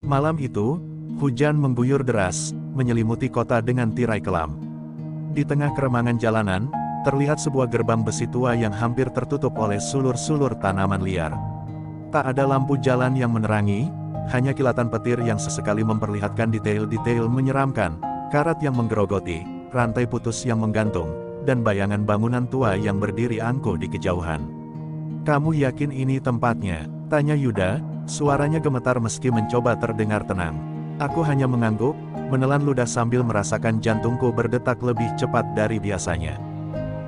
Malam itu, hujan mengguyur deras, menyelimuti kota dengan tirai kelam. Di tengah keremangan jalanan, terlihat sebuah gerbang besi tua yang hampir tertutup oleh sulur-sulur tanaman liar. Tak ada lampu jalan yang menerangi, hanya kilatan petir yang sesekali memperlihatkan detail-detail menyeramkan, karat yang menggerogoti, rantai putus yang menggantung, dan bayangan bangunan tua yang berdiri angkuh di kejauhan. "Kamu yakin ini tempatnya?" tanya Yuda, suaranya gemetar meski mencoba terdengar tenang. Aku hanya mengangguk, menelan ludah sambil merasakan jantungku berdetak lebih cepat dari biasanya.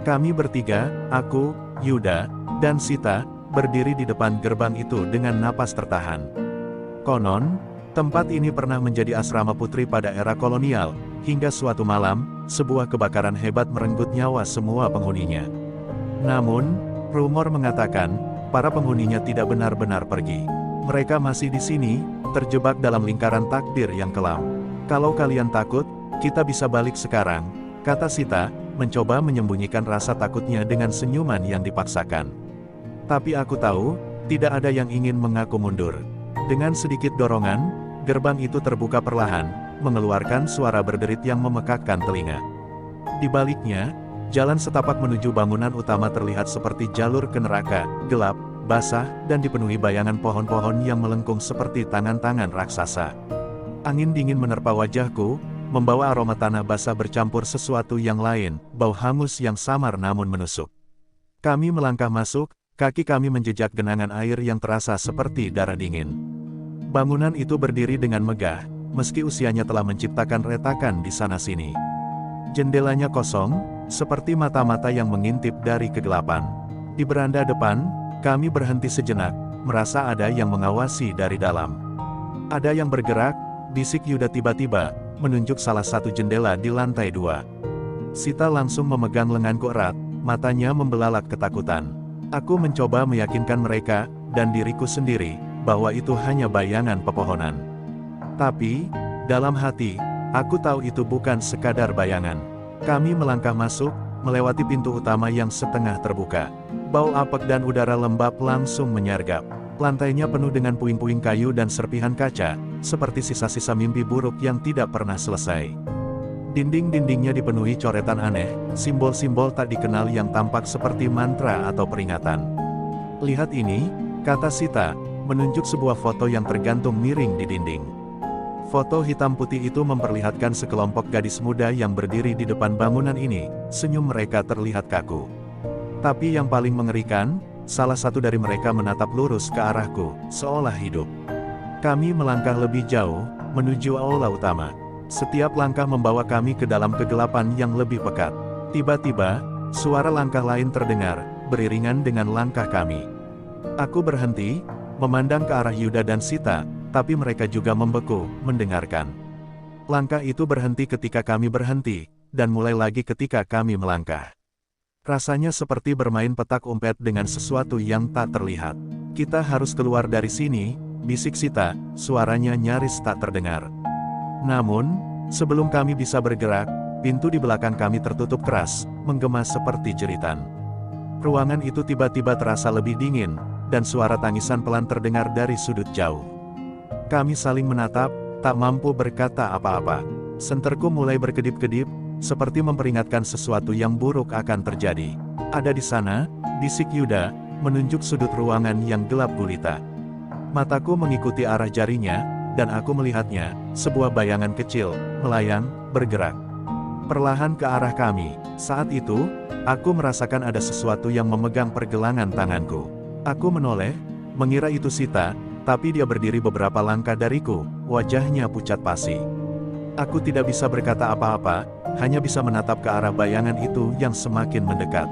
Kami bertiga, aku, Yuda, dan Sita, berdiri di depan gerbang itu dengan napas tertahan. Konon, tempat ini pernah menjadi asrama putri pada era kolonial, hingga suatu malam, sebuah kebakaran hebat merenggut nyawa semua penghuninya. Namun, rumor mengatakan, para penghuninya tidak benar-benar pergi. Mereka masih di sini, terjebak dalam lingkaran takdir yang kelam. "Kalau kalian takut, kita bisa balik sekarang," kata Sita, mencoba menyembunyikan rasa takutnya dengan senyuman yang dipaksakan. Tapi aku tahu, tidak ada yang ingin mengaku mundur. Dengan sedikit dorongan, gerbang itu terbuka perlahan, mengeluarkan suara berderit yang memekakkan telinga. Di baliknya, jalan setapak menuju bangunan utama terlihat seperti jalur ke neraka, gelap, basah, dan dipenuhi bayangan pohon-pohon yang melengkung seperti tangan-tangan raksasa. Angin dingin menerpa wajahku, membawa aroma tanah basah bercampur sesuatu yang lain, bau hangus yang samar namun menusuk. Kami melangkah masuk, kaki kami menjejak genangan air yang terasa seperti darah dingin. Bangunan itu berdiri dengan megah, meski usianya telah menciptakan retakan di sana-sini. Jendelanya kosong, seperti mata-mata yang mengintip dari kegelapan. Di beranda depan, kami berhenti sejenak, merasa ada yang mengawasi dari dalam. "Ada yang bergerak," bisik Yuda tiba-tiba, menunjuk salah satu jendela di lantai 2. Sita langsung memegang lenganku erat, matanya membelalak ketakutan. Aku mencoba meyakinkan mereka, dan diriku sendiri, bahwa itu hanya bayangan pepohonan. Tapi, dalam hati, aku tahu itu bukan sekadar bayangan. Kami melangkah masuk, melewati pintu utama yang setengah terbuka. Bau apek dan udara lembab langsung menyergap. Lantainya penuh dengan puing-puing kayu dan serpihan kaca, seperti sisa-sisa mimpi buruk yang tidak pernah selesai. Dinding-dindingnya dipenuhi coretan aneh, simbol-simbol tak dikenal yang tampak seperti mantra atau peringatan. "Lihat ini," kata Sita, menunjuk sebuah foto yang tergantung miring di dinding. Foto hitam putih itu memperlihatkan sekelompok gadis muda yang berdiri di depan bangunan ini, senyum mereka terlihat kaku. Tapi yang paling mengerikan, salah satu dari mereka menatap lurus ke arahku, seolah hidup. Kami melangkah lebih jauh, menuju aula utama. Setiap langkah membawa kami ke dalam kegelapan yang lebih pekat. Tiba-tiba, suara langkah lain terdengar, beriringan dengan langkah kami. Aku berhenti, memandang ke arah Yuda dan Sita, tapi mereka juga membeku, mendengarkan. Langkah itu berhenti ketika kami berhenti, dan mulai lagi ketika kami melangkah. Rasanya seperti bermain petak umpet dengan sesuatu yang tak terlihat. "Kita harus keluar dari sini," bisik Sita, suaranya nyaris tak terdengar. Namun, sebelum kami bisa bergerak, pintu di belakang kami tertutup keras, menggema seperti jeritan. Ruangan itu tiba-tiba terasa lebih dingin, dan suara tangisan pelan terdengar dari sudut jauh. Kami saling menatap, tak mampu berkata apa-apa. Senterku mulai berkedip-kedip, seperti memperingatkan sesuatu yang buruk akan terjadi. "Ada di sana," bisik Yuda, menunjuk sudut ruangan yang gelap gulita. Mataku mengikuti arah jarinya, dan aku melihatnya, sebuah bayangan kecil, melayang, bergerak perlahan ke arah kami. Saat itu, aku merasakan ada sesuatu yang memegang pergelangan tanganku. Aku menoleh, mengira itu Sita, tapi dia berdiri beberapa langkah dariku, wajahnya pucat pasi. Aku tidak bisa berkata apa-apa, hanya bisa menatap ke arah bayangan itu yang semakin mendekat.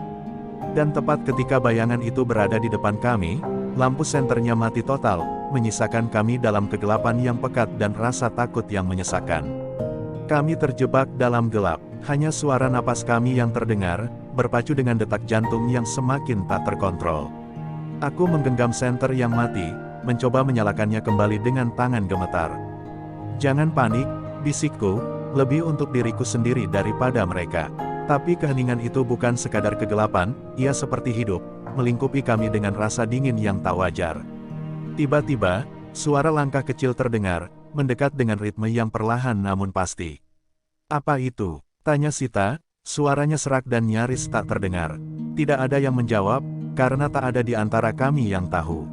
Dan tepat ketika bayangan itu berada di depan kami, lampu senternya mati total, menyisakan kami dalam kegelapan yang pekat dan rasa takut yang menyesakan. Kami terjebak dalam gelap, hanya suara napas kami yang terdengar, berpacu dengan detak jantung yang semakin tak terkontrol. Aku menggenggam senter yang mati, mencoba menyalakannya kembali dengan tangan gemetar. "Jangan panik," bisikku, lebih untuk diriku sendiri daripada mereka. Tapi keheningan itu bukan sekadar kegelapan, ia seperti hidup, melingkupi kami dengan rasa dingin yang tak wajar. Tiba-tiba, suara langkah kecil terdengar, mendekat dengan ritme yang perlahan namun pasti. "Apa itu?" tanya Sita, suaranya serak dan nyaris tak terdengar. Tidak ada yang menjawab, karena tak ada di antara kami yang tahu.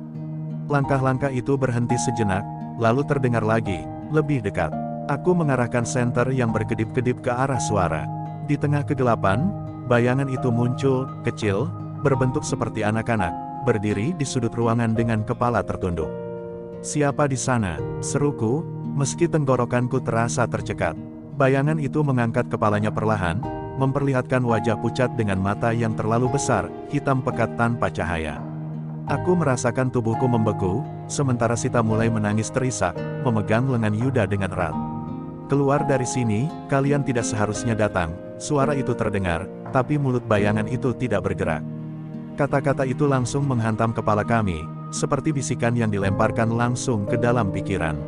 Langkah-langkah itu berhenti sejenak, lalu terdengar lagi, lebih dekat. Aku mengarahkan senter yang berkedip-kedip ke arah suara. Di tengah kegelapan, bayangan itu muncul, kecil, berbentuk seperti anak-anak, berdiri di sudut ruangan dengan kepala tertunduk. "Siapa di sana?" seruku, meski tenggorokanku terasa tercekat. Bayangan itu mengangkat kepalanya perlahan, memperlihatkan wajah pucat dengan mata yang terlalu besar, hitam pekat tanpa cahaya. Aku merasakan tubuhku membeku, sementara Sita mulai menangis terisak, memegang lengan Yuda dengan erat. "Keluar dari sini, kalian tidak seharusnya datang." Suara itu terdengar, tapi mulut bayangan itu tidak bergerak. Kata-kata itu langsung menghantam kepala kami, seperti bisikan yang dilemparkan langsung ke dalam pikiran.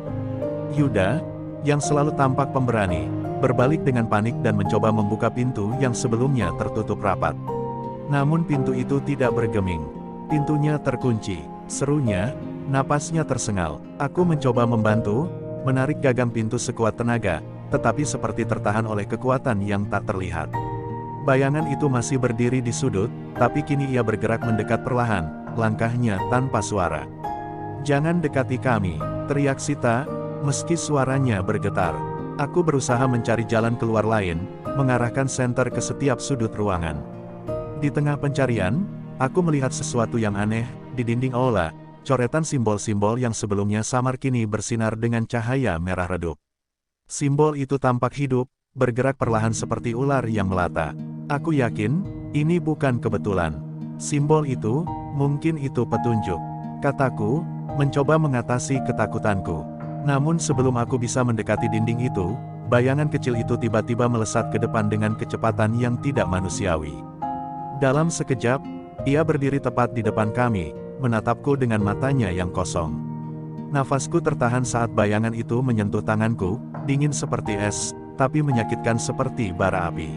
Yuda, yang selalu tampak pemberani, berbalik dengan panik dan mencoba membuka pintu yang sebelumnya tertutup rapat. Namun pintu itu tidak bergeming. "Pintunya terkunci," serunya, napasnya tersengal. Aku mencoba membantu, menarik gagang pintu sekuat tenaga, tetapi seperti tertahan oleh kekuatan yang tak terlihat. Bayangan itu masih berdiri di sudut, tapi kini ia bergerak mendekat perlahan, langkahnya tanpa suara. "Jangan dekati kami," teriak Sita, meski suaranya bergetar. Aku berusaha mencari jalan keluar lain, mengarahkan senter ke setiap sudut ruangan. Di tengah pencarian, aku melihat sesuatu yang aneh, di dinding aula, coretan simbol-simbol yang sebelumnya samar kini bersinar dengan cahaya merah redup. Simbol itu tampak hidup, bergerak perlahan seperti ular yang melata. Aku yakin, ini bukan kebetulan. Simbol itu, mungkin itu petunjuk, kataku, mencoba mengatasi ketakutanku. Namun sebelum aku bisa mendekati dinding itu, bayangan kecil itu tiba-tiba melesat ke depan dengan kecepatan yang tidak manusiawi. Dalam sekejap, ia berdiri tepat di depan kami, menatapku dengan matanya yang kosong. Nafasku tertahan saat bayangan itu menyentuh tanganku, dingin seperti es, tapi menyakitkan seperti bara api.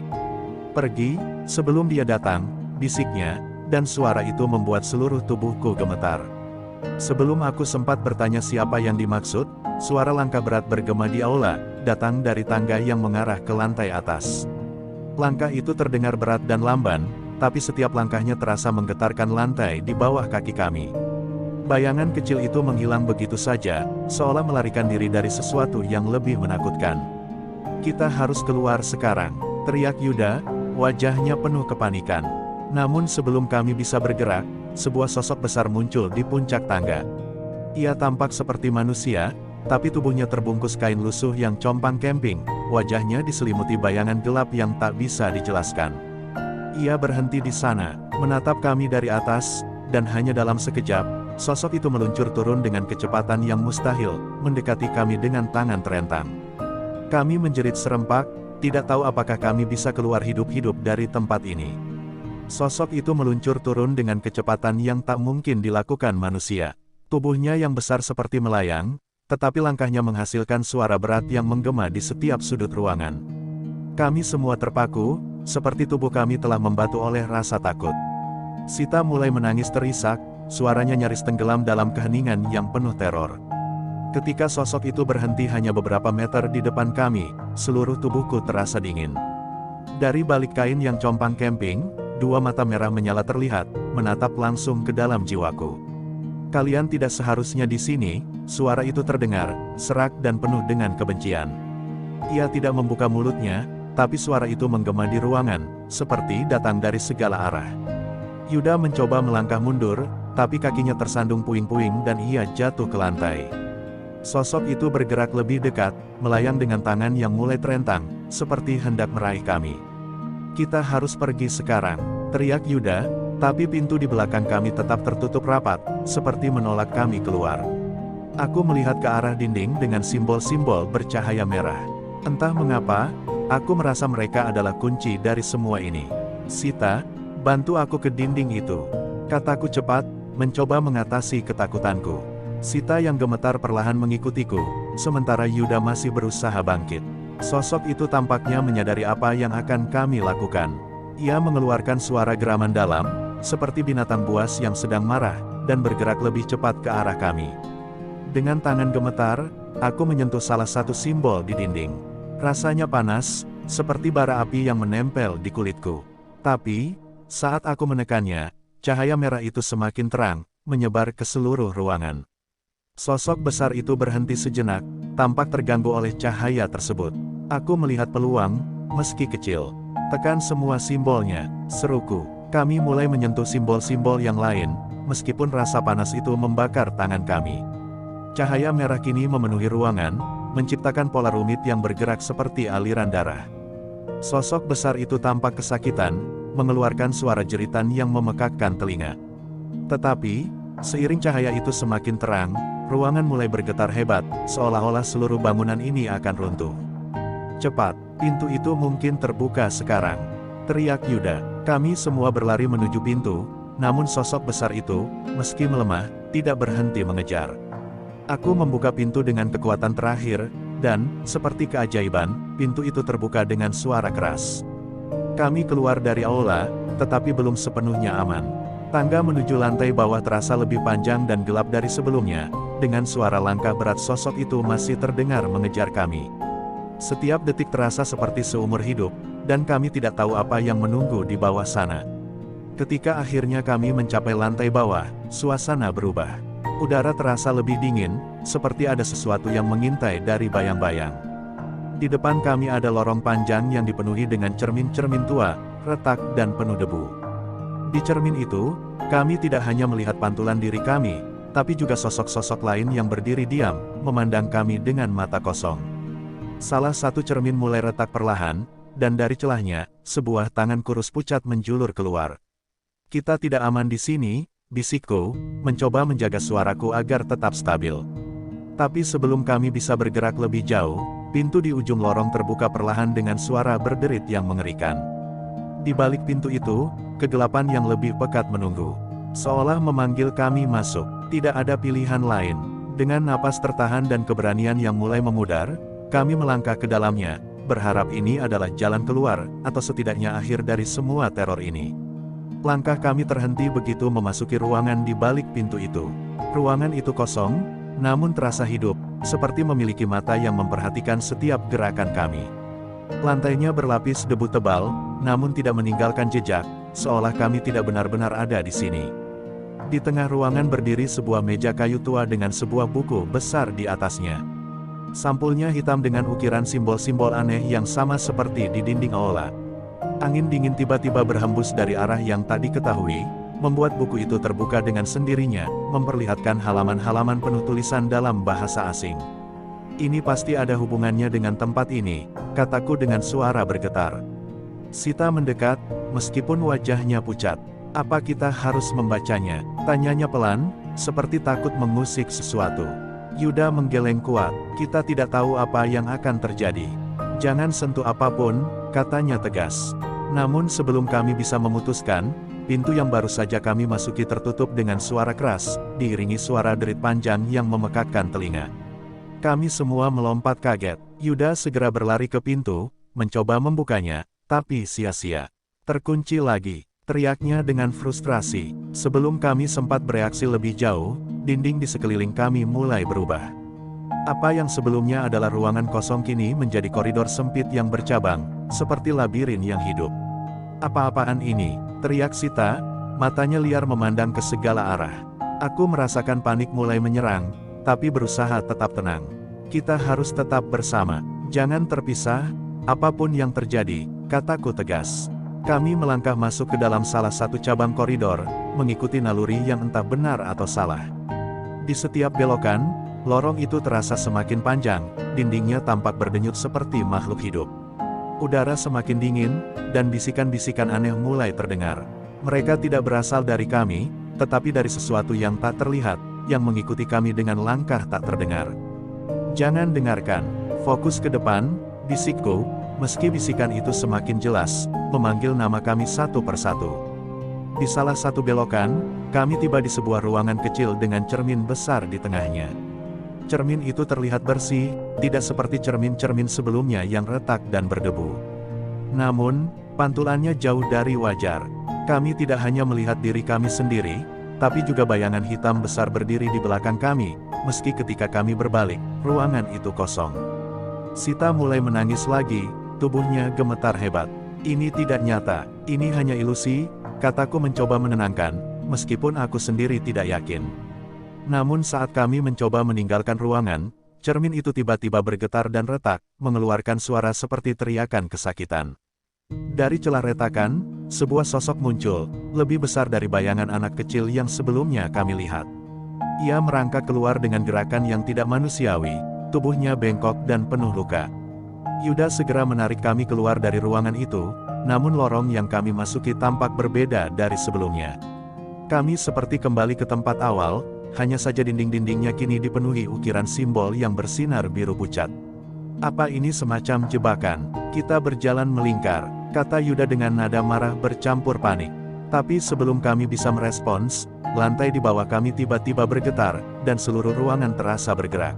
"Pergi, sebelum dia datang," bisiknya, dan suara itu membuat seluruh tubuhku gemetar. Sebelum aku sempat bertanya siapa yang dimaksud, suara langkah berat bergema di aula, datang dari tangga yang mengarah ke lantai atas. Langkah itu terdengar berat dan lamban, tapi setiap langkahnya terasa menggetarkan lantai di bawah kaki kami. Bayangan kecil itu menghilang begitu saja, seolah melarikan diri dari sesuatu yang lebih menakutkan. "Kita harus keluar sekarang," teriak Yuda, wajahnya penuh kepanikan. Namun sebelum kami bisa bergerak, sebuah sosok besar muncul di puncak tangga. Ia tampak seperti manusia, tapi tubuhnya terbungkus kain lusuh yang compang camping, wajahnya diselimuti bayangan gelap yang tak bisa dijelaskan. Ia berhenti di sana, menatap kami dari atas, dan hanya dalam sekejap, sosok itu meluncur turun dengan kecepatan yang mustahil, mendekati kami dengan tangan terentang. Kami menjerit serempak, tidak tahu apakah kami bisa keluar hidup-hidup dari tempat ini. Sosok itu meluncur turun dengan kecepatan yang tak mungkin dilakukan manusia. Tubuhnya yang besar seperti melayang, tetapi langkahnya menghasilkan suara berat yang menggema di setiap sudut ruangan. Kami semua terpaku, seperti tubuh kami telah membatu oleh rasa takut. Sita mulai menangis terisak, suaranya nyaris tenggelam dalam keheningan yang penuh teror. Ketika sosok itu berhenti hanya beberapa meter di depan kami, seluruh tubuhku terasa dingin. Dari balik kain yang compang camping, dua mata merah menyala terlihat, menatap langsung ke dalam jiwaku. "Kalian tidak seharusnya di sini," suara itu terdengar, serak dan penuh dengan kebencian. Ia tidak membuka mulutnya, tapi suara itu menggema di ruangan, seperti datang dari segala arah. Yuda mencoba melangkah mundur, tapi kakinya tersandung puing-puing dan ia jatuh ke lantai. Sosok itu bergerak lebih dekat, melayang dengan tangan yang mulai terentang, seperti hendak meraih kami. "Kita harus pergi sekarang," teriak Yuda, tapi pintu di belakang kami tetap tertutup rapat, seperti menolak kami keluar. Aku melihat ke arah dinding dengan simbol-simbol bercahaya merah. Entah mengapa, aku merasa mereka adalah kunci dari semua ini. "Sita, bantu aku ke dinding itu," kataku cepat, mencoba mengatasi ketakutanku. Sita yang gemetar perlahan mengikutiku, sementara Yuda masih berusaha bangkit. Sosok itu tampaknya menyadari apa yang akan kami lakukan. Ia mengeluarkan suara geraman dalam, seperti binatang buas yang sedang marah, dan bergerak lebih cepat ke arah kami. Dengan tangan gemetar, aku menyentuh salah satu simbol di dinding. Rasanya panas, seperti bara api yang menempel di kulitku. Tapi, saat aku menekannya, cahaya merah itu semakin terang, menyebar ke seluruh ruangan. Sosok besar itu berhenti sejenak, tampak terganggu oleh cahaya tersebut. Aku melihat peluang, meski kecil. Tekan semua simbolnya, seruku. Kami mulai menyentuh simbol-simbol yang lain, meskipun rasa panas itu membakar tangan kami. Cahaya merah kini memenuhi ruangan, menciptakan pola rumit yang bergerak seperti aliran darah. Sosok besar itu tampak kesakitan, mengeluarkan suara jeritan yang memekakkan telinga. Tetapi, seiring cahaya itu semakin terang, ruangan mulai bergetar hebat, seolah-olah seluruh bangunan ini akan runtuh. "Cepat, pintu itu mungkin terbuka sekarang," teriak Yuda. Kami semua berlari menuju pintu, namun sosok besar itu, meski melemah, tidak berhenti mengejar. Aku membuka pintu dengan kekuatan terakhir, dan, seperti keajaiban, pintu itu terbuka dengan suara keras. Kami keluar dari aula, tetapi belum sepenuhnya aman. Tangga menuju lantai bawah terasa lebih panjang dan gelap dari sebelumnya, dengan suara langkah berat sosok itu masih terdengar mengejar kami. Setiap detik terasa seperti seumur hidup, dan kami tidak tahu apa yang menunggu di bawah sana. Ketika akhirnya kami mencapai lantai bawah, suasana berubah. Udara terasa lebih dingin, seperti ada sesuatu yang mengintai dari bayang-bayang. Di depan kami ada lorong panjang yang dipenuhi dengan cermin-cermin tua, retak dan penuh debu. Di cermin itu, kami tidak hanya melihat pantulan diri kami, tapi juga sosok-sosok lain yang berdiri diam, memandang kami dengan mata kosong. Salah satu cermin mulai retak perlahan, dan dari celahnya, sebuah tangan kurus pucat menjulur keluar. "Kita tidak aman di sini," bisikku, mencoba menjaga suaraku agar tetap stabil. Tapi sebelum kami bisa bergerak lebih jauh, pintu di ujung lorong terbuka perlahan dengan suara berderit yang mengerikan. Di balik pintu itu, kegelapan yang lebih pekat menunggu. Seolah memanggil kami masuk, tidak ada pilihan lain. Dengan napas tertahan dan keberanian yang mulai memudar, kami melangkah ke dalamnya, berharap ini adalah jalan keluar, atau setidaknya akhir dari semua teror ini. Langkah kami terhenti begitu memasuki ruangan di balik pintu itu. Ruangan itu kosong, namun terasa hidup, seperti memiliki mata yang memperhatikan setiap gerakan kami. Lantainya berlapis debu tebal, namun tidak meninggalkan jejak, seolah kami tidak benar-benar ada di sini. Di tengah ruangan berdiri sebuah meja kayu tua dengan sebuah buku besar di atasnya. Sampulnya hitam dengan ukiran simbol-simbol aneh yang sama seperti di dinding aula. Angin dingin tiba-tiba berhembus dari arah yang tak diketahui, membuat buku itu terbuka dengan sendirinya, memperlihatkan halaman-halaman penuh tulisan dalam bahasa asing. "Ini pasti ada hubungannya dengan tempat ini," kataku dengan suara bergetar. Sita mendekat, meskipun wajahnya pucat. "Apa kita harus membacanya?" tanyanya pelan, seperti takut mengusik sesuatu. Yuda menggeleng kuat. "Kita tidak tahu apa yang akan terjadi. Jangan sentuh apapun," katanya tegas. Namun sebelum kami bisa memutuskan, pintu yang baru saja kami masuki tertutup dengan suara keras, diiringi suara derit panjang yang memekakkan telinga. Kami semua melompat kaget. Yuda segera berlari ke pintu, mencoba membukanya, tapi sia-sia. "Terkunci lagi," teriaknya dengan frustrasi. Sebelum kami sempat bereaksi lebih jauh, dinding di sekeliling kami mulai berubah. Apa yang sebelumnya adalah ruangan kosong kini menjadi koridor sempit yang bercabang, seperti labirin yang hidup. "Apa-apaan ini?" teriak Sita, matanya liar memandang ke segala arah. Aku merasakan panik mulai menyerang, tapi berusaha tetap tenang. "Kita harus tetap bersama. Jangan terpisah, apapun yang terjadi," kataku tegas. Kami melangkah masuk ke dalam salah satu cabang koridor, mengikuti naluri yang entah benar atau salah. Di setiap belokan, lorong itu terasa semakin panjang, dindingnya tampak berdenyut seperti makhluk hidup. Udara semakin dingin, dan bisikan-bisikan aneh mulai terdengar. Mereka tidak berasal dari kami, tetapi dari sesuatu yang tak terlihat, yang mengikuti kami dengan langkah tak terdengar. "Jangan dengarkan, fokus ke depan," bisikku, meski bisikan itu semakin jelas, memanggil nama kami satu persatu. Di salah satu belokan, kami tiba di sebuah ruangan kecil dengan cermin besar di tengahnya. Cermin itu terlihat bersih, tidak seperti cermin-cermin sebelumnya yang retak dan berdebu. Namun, pantulannya jauh dari wajar. Kami tidak hanya melihat diri kami sendiri, tapi juga bayangan hitam besar berdiri di belakang kami, meski ketika kami berbalik, ruangan itu kosong. Sita mulai menangis lagi, tubuhnya gemetar hebat. Ini tidak nyata, ini hanya ilusi, kataku mencoba menenangkan, meskipun aku sendiri tidak yakin. Namun saat kami mencoba meninggalkan ruangan, cermin itu tiba-tiba bergetar dan retak, mengeluarkan suara seperti teriakan kesakitan. Dari celah retakan, sebuah sosok muncul, lebih besar dari bayangan anak kecil yang sebelumnya kami lihat. Ia merangkak keluar dengan gerakan yang tidak manusiawi, tubuhnya bengkok dan penuh luka. Yuda segera menarik kami keluar dari ruangan itu, namun lorong yang kami masuki tampak berbeda dari sebelumnya. Kami seperti kembali ke tempat awal, hanya saja dinding-dindingnya kini dipenuhi ukiran simbol yang bersinar biru pucat. Apa ini semacam jebakan? Kita berjalan melingkar, kata Yuda dengan nada marah bercampur panik. Tapi sebelum kami bisa merespons, lantai di bawah kami tiba-tiba bergetar, dan seluruh ruangan terasa bergerak.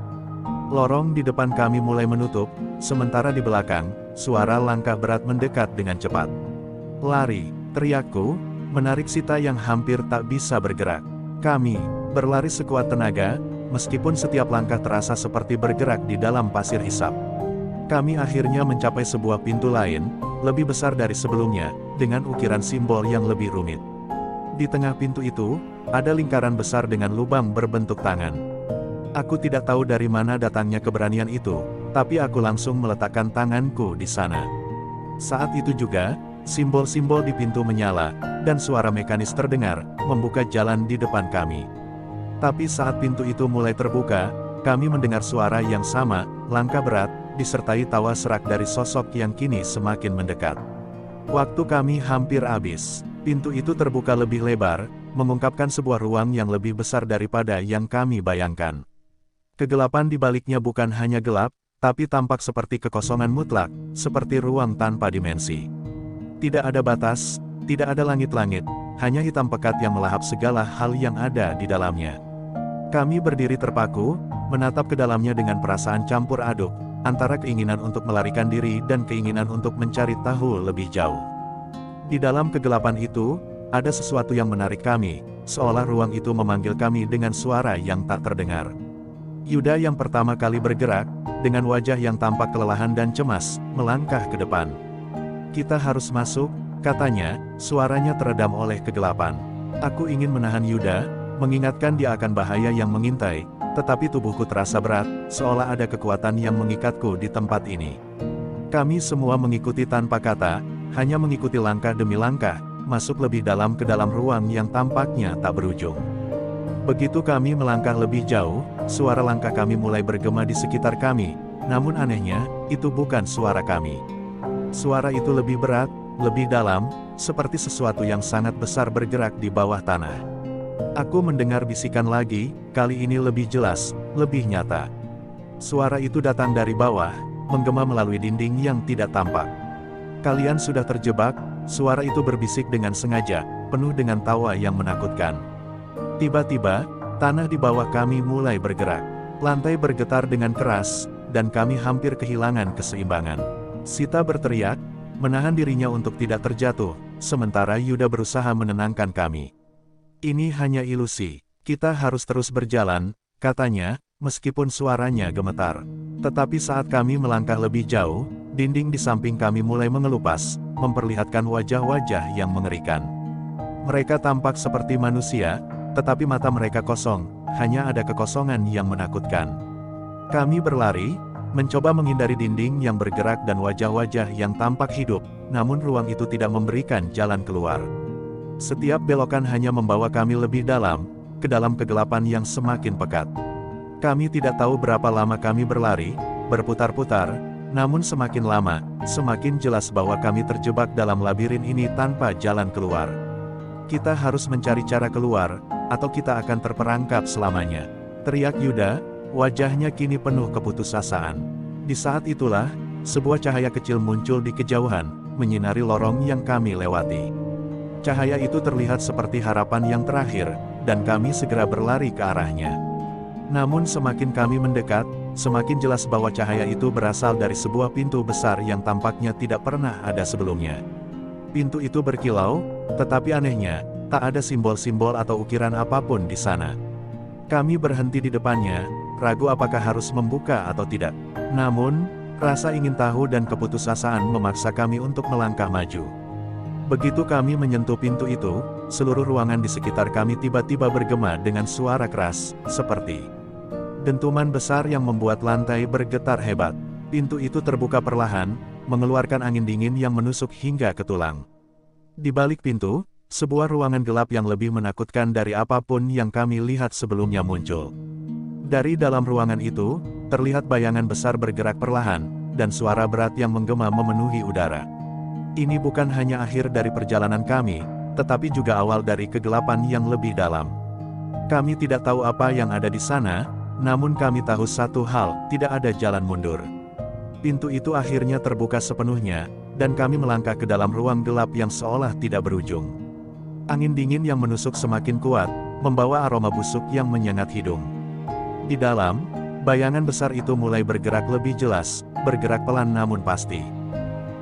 Lorong di depan kami mulai menutup, sementara di belakang, suara langkah berat mendekat dengan cepat. Lari, teriakku, menarik Sita yang hampir tak bisa bergerak. Kami berlari sekuat tenaga, meskipun setiap langkah terasa seperti bergerak di dalam pasir hisap. Kami akhirnya mencapai sebuah pintu lain, lebih besar dari sebelumnya, dengan ukiran simbol yang lebih rumit. Di tengah pintu itu, ada lingkaran besar dengan lubang berbentuk tangan. Aku tidak tahu dari mana datangnya keberanian itu, tapi aku langsung meletakkan tanganku di sana. Saat itu juga, simbol-simbol di pintu menyala, dan suara mekanis terdengar, membuka jalan di depan kami. Tapi saat pintu itu mulai terbuka, kami mendengar suara yang sama, langkah berat, disertai tawa serak dari sosok yang kini semakin mendekat. Waktu kami hampir habis. Pintu itu terbuka lebih lebar, mengungkapkan sebuah ruang yang lebih besar daripada yang kami bayangkan. Kegelapan di baliknya bukan hanya gelap, tapi tampak seperti kekosongan mutlak, seperti ruang tanpa dimensi. Tidak ada batas, tidak ada langit-langit, hanya hitam pekat yang melahap segala hal yang ada di dalamnya. Kami berdiri terpaku, menatap ke dalamnya dengan perasaan campur aduk, antara keinginan untuk melarikan diri dan keinginan untuk mencari tahu lebih jauh. Di dalam kegelapan itu, ada sesuatu yang menarik kami, seolah ruang itu memanggil kami dengan suara yang tak terdengar. Yuda yang pertama kali bergerak, dengan wajah yang tampak kelelahan dan cemas, melangkah ke depan. Kita harus masuk, katanya, suaranya teredam oleh kegelapan. Aku ingin menahan Yuda, mengingatkan dia akan bahaya yang mengintai, tetapi tubuhku terasa berat, seolah ada kekuatan yang mengikatku di tempat ini. Kami semua mengikuti tanpa kata, hanya mengikuti langkah demi langkah, masuk lebih dalam ke dalam ruang yang tampaknya tak berujung. Begitu kami melangkah lebih jauh, suara langkah kami mulai bergema di sekitar kami, namun anehnya, itu bukan suara kami. Suara itu lebih berat, lebih dalam, seperti sesuatu yang sangat besar bergerak di bawah tanah. Aku mendengar bisikan lagi, kali ini lebih jelas, lebih nyata. Suara itu datang dari bawah, menggema melalui dinding yang tidak tampak. Kalian sudah terjebak, suara itu berbisik dengan sengaja, penuh dengan tawa yang menakutkan. Tiba-tiba, tanah di bawah kami mulai bergerak. Lantai bergetar dengan keras, dan kami hampir kehilangan keseimbangan. Sita berteriak, menahan dirinya untuk tidak terjatuh, sementara Yuda berusaha menenangkan kami. Ini hanya ilusi, kita harus terus berjalan, katanya, meskipun suaranya gemetar. Tetapi saat kami melangkah lebih jauh, dinding di samping kami mulai mengelupas, memperlihatkan wajah-wajah yang mengerikan. Mereka tampak seperti manusia, tetapi mata mereka kosong, hanya ada kekosongan yang menakutkan. Kami berlari, mencoba menghindari dinding yang bergerak dan wajah-wajah yang tampak hidup, namun ruang itu tidak memberikan jalan keluar. Setiap belokan hanya membawa kami lebih dalam, ke dalam kegelapan yang semakin pekat. Kami tidak tahu berapa lama kami berlari, berputar-putar, namun semakin lama, semakin jelas bahwa kami terjebak dalam labirin ini tanpa jalan keluar. Kita harus mencari cara keluar, atau kita akan terperangkap selamanya. Teriak Yuda, wajahnya kini penuh keputusasaan. Di saat itulah, sebuah cahaya kecil muncul di kejauhan, menyinari lorong yang kami lewati. Cahaya itu terlihat seperti harapan yang terakhir, dan kami segera berlari ke arahnya. Namun semakin kami mendekat, semakin jelas bahwa cahaya itu berasal dari sebuah pintu besar yang tampaknya tidak pernah ada sebelumnya. Pintu itu berkilau, tetapi anehnya, Tak ada simbol-simbol atau ukiran apapun di sana. Kami berhenti di depannya, ragu apakah harus membuka atau tidak. Namun, rasa ingin tahu dan keputusasaan memaksa kami untuk melangkah maju. Begitu kami menyentuh pintu itu, seluruh ruangan di sekitar kami tiba-tiba bergema dengan suara keras, seperti dentuman besar yang membuat lantai bergetar hebat. Pintu itu terbuka perlahan, mengeluarkan angin dingin yang menusuk hingga ke tulang. Di balik pintu, sebuah ruangan gelap yang lebih menakutkan dari apapun yang kami lihat sebelumnya muncul. Dari dalam ruangan itu, terlihat bayangan besar bergerak perlahan, dan suara berat yang menggema memenuhi udara. Ini bukan hanya akhir dari perjalanan kami, tetapi juga awal dari kegelapan yang lebih dalam. Kami tidak tahu apa yang ada di sana, namun kami tahu satu hal, tidak ada jalan mundur. Pintu itu akhirnya terbuka sepenuhnya, dan kami melangkah ke dalam ruang gelap yang seolah tidak berujung. Angin dingin yang menusuk semakin kuat, membawa aroma busuk yang menyengat hidung. Di dalam, bayangan besar itu mulai bergerak lebih jelas, bergerak pelan namun pasti.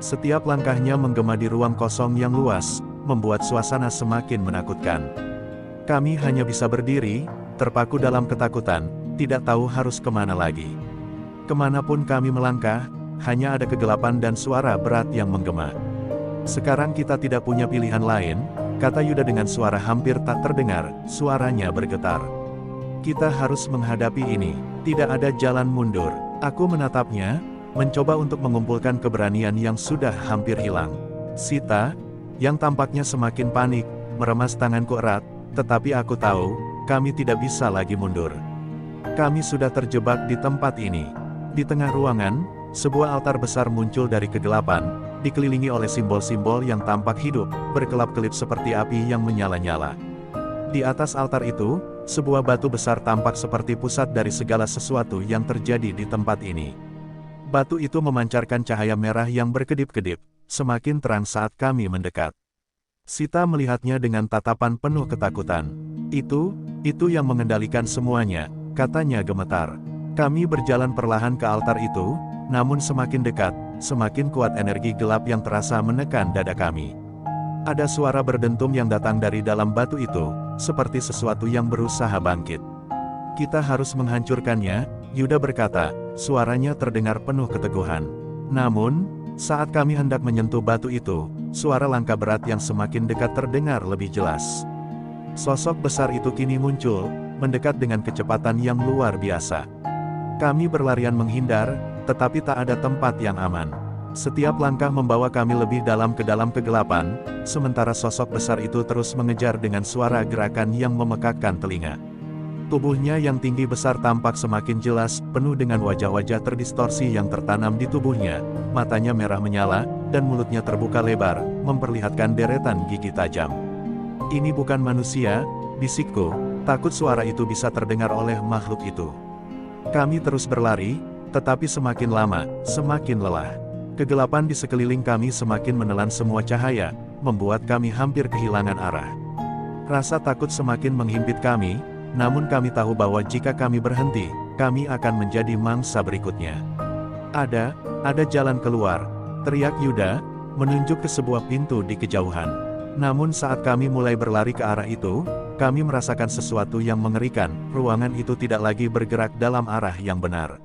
Setiap langkahnya menggema di ruang kosong yang luas, membuat suasana semakin menakutkan. Kami hanya bisa berdiri, terpaku dalam ketakutan, tidak tahu harus kemana lagi. Kemanapun kami melangkah, hanya ada kegelapan dan suara berat yang menggema. Sekarang kita tidak punya pilihan lain, kata Yuda dengan suara hampir tak terdengar, suaranya bergetar. Kita harus menghadapi ini, tidak ada jalan mundur. Aku menatapnya, mencoba untuk mengumpulkan keberanian yang sudah hampir hilang. Sita, yang tampaknya semakin panik, meremas tanganku erat, tetapi aku tahu, kami tidak bisa lagi mundur. Kami sudah terjebak di tempat ini. Di tengah ruangan, sebuah altar besar muncul dari kegelapan, dikelilingi oleh simbol-simbol yang tampak hidup, berkelap-kelip seperti api yang menyala-nyala. Di atas altar itu, sebuah batu besar tampak seperti pusat dari segala sesuatu yang terjadi di tempat ini. Batu itu memancarkan cahaya merah yang berkedip-kedip, semakin terang saat kami mendekat. Sita melihatnya dengan tatapan penuh ketakutan. Itu yang mengendalikan semuanya, katanya gemetar. Kami berjalan perlahan ke altar itu, namun semakin dekat, semakin kuat energi gelap yang terasa menekan dada kami. Ada suara berdentum yang datang dari dalam batu itu, seperti sesuatu yang berusaha bangkit. Kita harus menghancurkannya, Yuda berkata, suaranya terdengar penuh keteguhan. Namun, saat kami hendak menyentuh batu itu, suara langkah berat yang semakin dekat terdengar lebih jelas. Sosok besar itu kini muncul, mendekat dengan kecepatan yang luar biasa. Kami berlarian menghindar, tetapi tak ada tempat yang aman. Setiap langkah membawa kami lebih dalam ke dalam kegelapan, sementara sosok besar itu terus mengejar dengan suara gerakan yang memekakkan telinga. Tubuhnya yang tinggi besar tampak semakin jelas, penuh dengan wajah-wajah terdistorsi yang tertanam di tubuhnya, matanya merah menyala, dan mulutnya terbuka lebar, memperlihatkan deretan gigi tajam. Ini bukan manusia, bisikku, takut suara itu bisa terdengar oleh makhluk itu. Kami terus berlari, tetapi semakin lama, semakin lelah. Kegelapan di sekeliling kami semakin menelan semua cahaya, membuat kami hampir kehilangan arah. Rasa takut semakin menghimpit kami, namun kami tahu bahwa jika kami berhenti, kami akan menjadi mangsa berikutnya. Ada jalan keluar, teriak Yuda, menunjuk ke sebuah pintu di kejauhan. Namun saat kami mulai berlari ke arah itu, kami merasakan sesuatu yang mengerikan, ruangan itu tidak lagi bergerak dalam arah yang benar.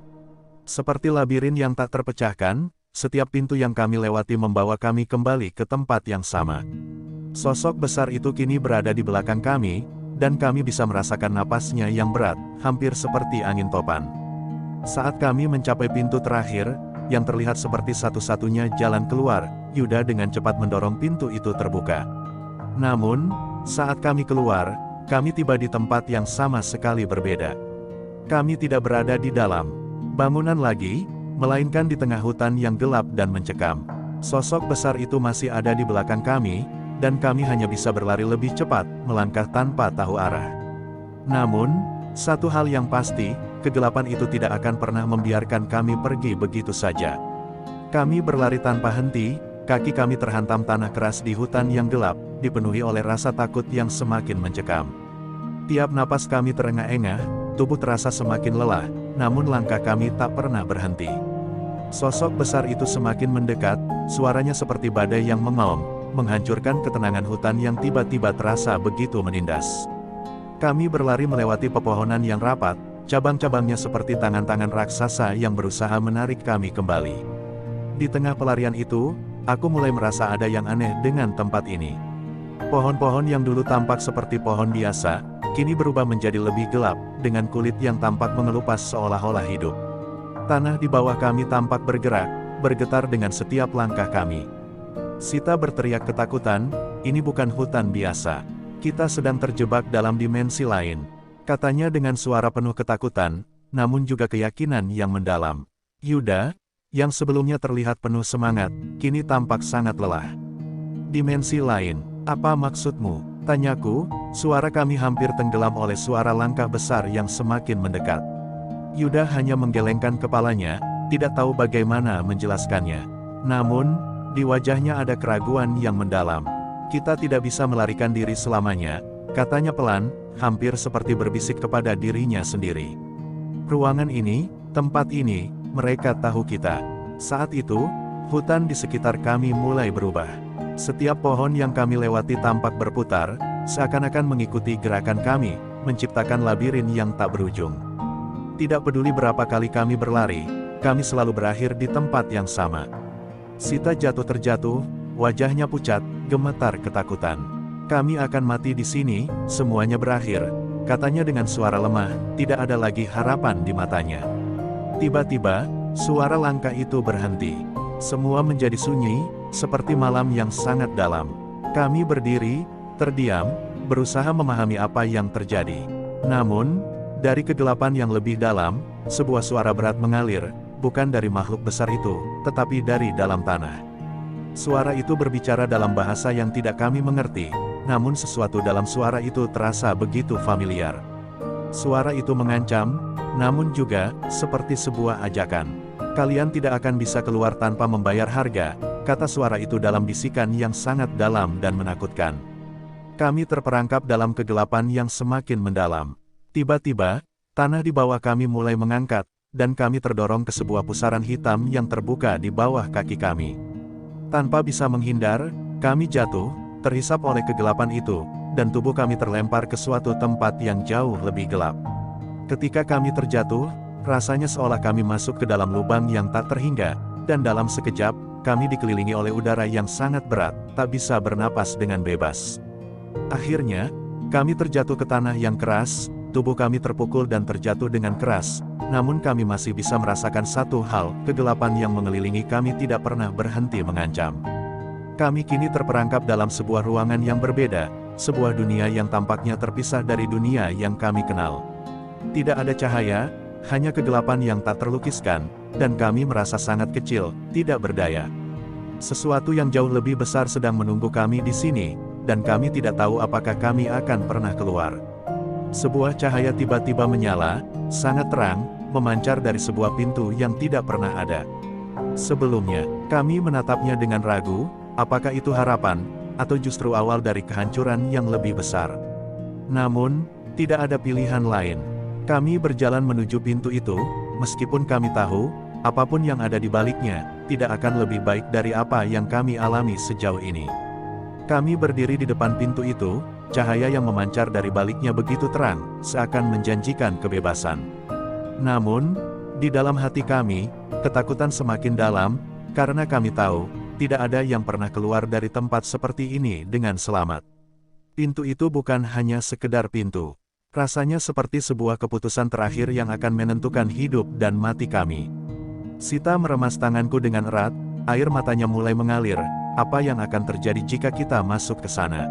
Seperti labirin yang tak terpecahkan, setiap pintu yang kami lewati membawa kami kembali ke tempat yang sama. Sosok besar itu kini berada di belakang kami, dan kami bisa merasakan napasnya yang berat, hampir seperti angin topan. Saat kami mencapai pintu terakhir, yang terlihat seperti satu-satunya jalan keluar, Yuda dengan cepat mendorong pintu itu terbuka. Namun, saat kami keluar, kami tiba di tempat yang sama sekali berbeda. Kami tidak berada di dalam bangunan lagi, melainkan di tengah hutan yang gelap dan mencekam. Sosok besar itu masih ada di belakang kami, dan kami hanya bisa berlari lebih cepat, melangkah tanpa tahu arah. Namun, satu hal yang pasti, kegelapan itu tidak akan pernah membiarkan kami pergi begitu saja. Kami berlari tanpa henti, kaki kami terhantam tanah keras di hutan yang gelap, dipenuhi oleh rasa takut yang semakin mencekam. Tiap napas kami terengah-engah, tubuh terasa semakin lelah, namun langkah kami tak pernah berhenti. Sosok besar itu semakin mendekat, suaranya seperti badai yang mengaum, menghancurkan ketenangan hutan yang tiba-tiba terasa begitu menindas. Kami berlari melewati pepohonan yang rapat, cabang-cabangnya seperti tangan-tangan raksasa yang berusaha menarik kami kembali. Di tengah pelarian itu, aku mulai merasa ada yang aneh dengan tempat ini. Pohon-pohon yang dulu tampak seperti pohon biasa, kini berubah menjadi lebih gelap, dengan kulit yang tampak mengelupas seolah-olah hidup. Tanah di bawah kami tampak bergerak, bergetar dengan setiap langkah kami. Sita berteriak ketakutan, "Ini bukan hutan biasa. Kita sedang terjebak dalam dimensi lain," katanya dengan suara penuh ketakutan, namun juga keyakinan yang mendalam. Yuda, yang sebelumnya terlihat penuh semangat, kini tampak sangat lelah. "Dimensi lain, apa maksudmu?" tanyaku, suara kami hampir tenggelam oleh suara langkah besar yang semakin mendekat. Yuda hanya menggelengkan kepalanya, tidak tahu bagaimana menjelaskannya. Namun, di wajahnya ada keraguan yang mendalam. "Kita tidak bisa melarikan diri selamanya," katanya pelan, hampir seperti berbisik kepada dirinya sendiri. "Ruangan ini, tempat ini, mereka tahu kita." Saat itu, hutan di sekitar kami mulai berubah. Setiap pohon yang kami lewati tampak berputar, seakan-akan mengikuti gerakan kami, menciptakan labirin yang tak berujung. Tidak peduli berapa kali kami berlari, kami selalu berakhir di tempat yang sama. Sita jatuh terjatuh, wajahnya pucat, gemetar ketakutan. "Kami akan mati di sini, semuanya berakhir," katanya dengan suara lemah, tidak ada lagi harapan di matanya. Tiba-tiba, suara langkah itu berhenti. Semua menjadi sunyi, seperti malam yang sangat dalam. Kami berdiri, terdiam, berusaha memahami apa yang terjadi. Namun, dari kegelapan yang lebih dalam, sebuah suara berat mengalir, bukan dari makhluk besar itu, tetapi dari dalam tanah. Suara itu berbicara dalam bahasa yang tidak kami mengerti, namun sesuatu dalam suara itu terasa begitu familiar. Suara itu mengancam, namun juga seperti sebuah ajakan. "Kalian tidak akan bisa keluar tanpa membayar harga," kata suara itu dalam bisikan yang sangat dalam dan menakutkan. Kami terperangkap dalam kegelapan yang semakin mendalam. Tiba-tiba, tanah di bawah kami mulai mengangkat, dan kami terdorong ke sebuah pusaran hitam yang terbuka di bawah kaki kami. Tanpa bisa menghindar, kami jatuh, terhisap oleh kegelapan itu, dan tubuh kami terlempar ke suatu tempat yang jauh lebih gelap. Ketika kami terjatuh, rasanya seolah kami masuk ke dalam lubang yang tak terhingga, dan dalam sekejap, kami dikelilingi oleh udara yang sangat berat, tak bisa bernapas dengan bebas. Akhirnya, kami terjatuh ke tanah yang keras, tubuh kami terpukul dan terjatuh dengan keras, namun kami masih bisa merasakan satu hal, kegelapan yang mengelilingi kami tidak pernah berhenti mengancam. Kami kini terperangkap dalam sebuah ruangan yang berbeda, sebuah dunia yang tampaknya terpisah dari dunia yang kami kenal. Tidak ada cahaya, hanya kegelapan yang tak terlukiskan, dan kami merasa sangat kecil, tidak berdaya. Sesuatu yang jauh lebih besar sedang menunggu kami di sini, dan kami tidak tahu apakah kami akan pernah keluar. Sebuah cahaya tiba-tiba menyala, sangat terang, memancar dari sebuah pintu yang tidak pernah ada. Sebelumnya, kami menatapnya dengan ragu, apakah itu harapan, atau justru awal dari kehancuran yang lebih besar. Namun, tidak ada pilihan lain. Kami berjalan menuju pintu itu, meskipun kami tahu, apapun yang ada di baliknya, tidak akan lebih baik dari apa yang kami alami sejauh ini. Kami berdiri di depan pintu itu, cahaya yang memancar dari baliknya begitu terang, seakan menjanjikan kebebasan. Namun, di dalam hati kami, ketakutan semakin dalam, karena kami tahu, tidak ada yang pernah keluar dari tempat seperti ini dengan selamat. Pintu itu bukan hanya sekedar pintu. Rasanya seperti sebuah keputusan terakhir yang akan menentukan hidup dan mati kami. Sita meremas tanganku dengan erat, air matanya mulai mengalir. Apa yang akan terjadi jika kita masuk ke sana?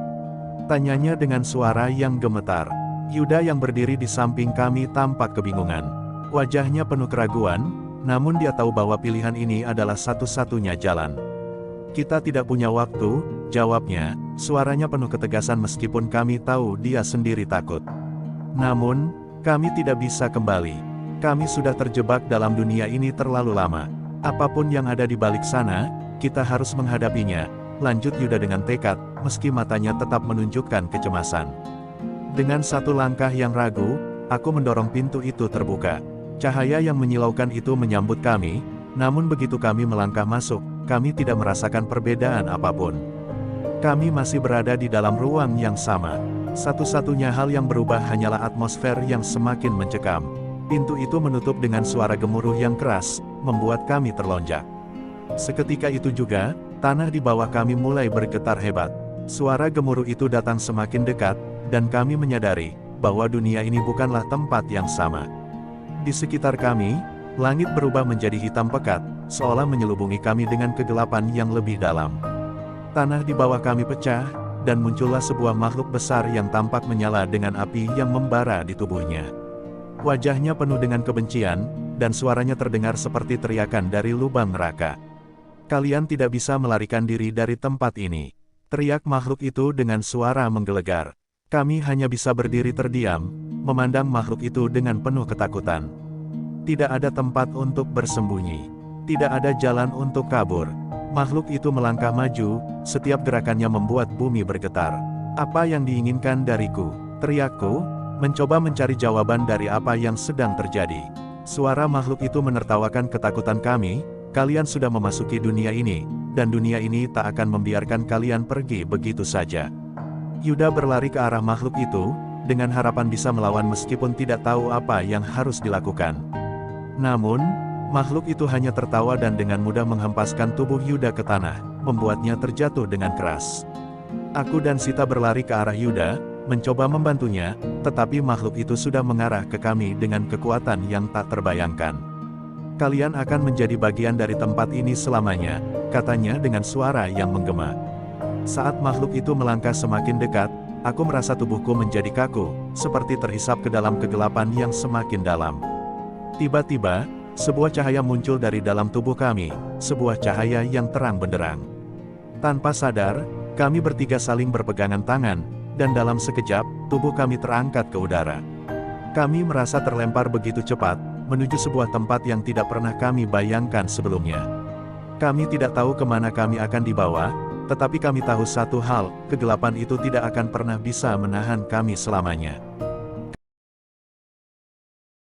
Tanyanya dengan suara yang gemetar. Yuda yang berdiri di samping kami tampak kebingungan. Wajahnya penuh keraguan, namun dia tahu bahwa pilihan ini adalah satu-satunya jalan. "Kita tidak punya waktu," jawabnya, suaranya penuh ketegasan meskipun kami tahu dia sendiri takut. "Namun, kami tidak bisa kembali. Kami sudah terjebak dalam dunia ini terlalu lama. Apapun yang ada di balik sana, kita harus menghadapinya," lanjut Yuda dengan tekad, meski matanya tetap menunjukkan kecemasan. Dengan satu langkah yang ragu, aku mendorong pintu itu terbuka. Cahaya yang menyilaukan itu menyambut kami, namun begitu kami melangkah masuk, kami tidak merasakan perbedaan apapun. Kami masih berada di dalam ruang yang sama. Satu-satunya hal yang berubah hanyalah atmosfer yang semakin mencekam. Pintu itu menutup dengan suara gemuruh yang keras, membuat kami terlonjak. Seketika itu juga, tanah di bawah kami mulai bergetar hebat. Suara gemuruh itu datang semakin dekat, dan kami menyadari bahwa dunia ini bukanlah tempat yang sama. Di sekitar kami, langit berubah menjadi hitam pekat, seolah menyelubungi kami dengan kegelapan yang lebih dalam. Tanah di bawah kami pecah, dan muncullah sebuah makhluk besar yang tampak menyala dengan api yang membara di tubuhnya. Wajahnya penuh dengan kebencian, dan suaranya terdengar seperti teriakan dari lubang neraka. "Kalian tidak bisa melarikan diri dari tempat ini," teriak makhluk itu dengan suara menggelegar. Kami hanya bisa berdiri terdiam, memandang makhluk itu dengan penuh ketakutan. Tidak ada tempat untuk bersembunyi. Tidak ada jalan untuk kabur. Makhluk itu melangkah maju, setiap gerakannya membuat bumi bergetar. "Apa yang diinginkan dariku?" teriakku, mencoba mencari jawaban dari apa yang sedang terjadi. Suara makhluk itu menertawakan ketakutan kami. "Kalian sudah memasuki dunia ini, dan dunia ini tak akan membiarkan kalian pergi begitu saja." Yuda berlari ke arah makhluk itu, dengan harapan bisa melawan meskipun tidak tahu apa yang harus dilakukan. Namun, makhluk itu hanya tertawa dan dengan mudah menghempaskan tubuh Yuda ke tanah, membuatnya terjatuh dengan keras. Aku dan Sita berlari ke arah Yuda, mencoba membantunya, tetapi makhluk itu sudah mengarah ke kami dengan kekuatan yang tak terbayangkan. "Kalian akan menjadi bagian dari tempat ini selamanya," katanya dengan suara yang menggema. Saat makhluk itu melangkah semakin dekat, aku merasa tubuhku menjadi kaku, seperti terhisap ke dalam kegelapan yang semakin dalam. Tiba-tiba, sebuah cahaya muncul dari dalam tubuh kami, sebuah cahaya yang terang benderang. Tanpa sadar, kami bertiga saling berpegangan tangan, dan dalam sekejap, tubuh kami terangkat ke udara. Kami merasa terlempar begitu cepat, menuju sebuah tempat yang tidak pernah kami bayangkan sebelumnya. Kami tidak tahu kemana kami akan dibawa, tetapi kami tahu satu hal, kegelapan itu tidak akan pernah bisa menahan kami selamanya.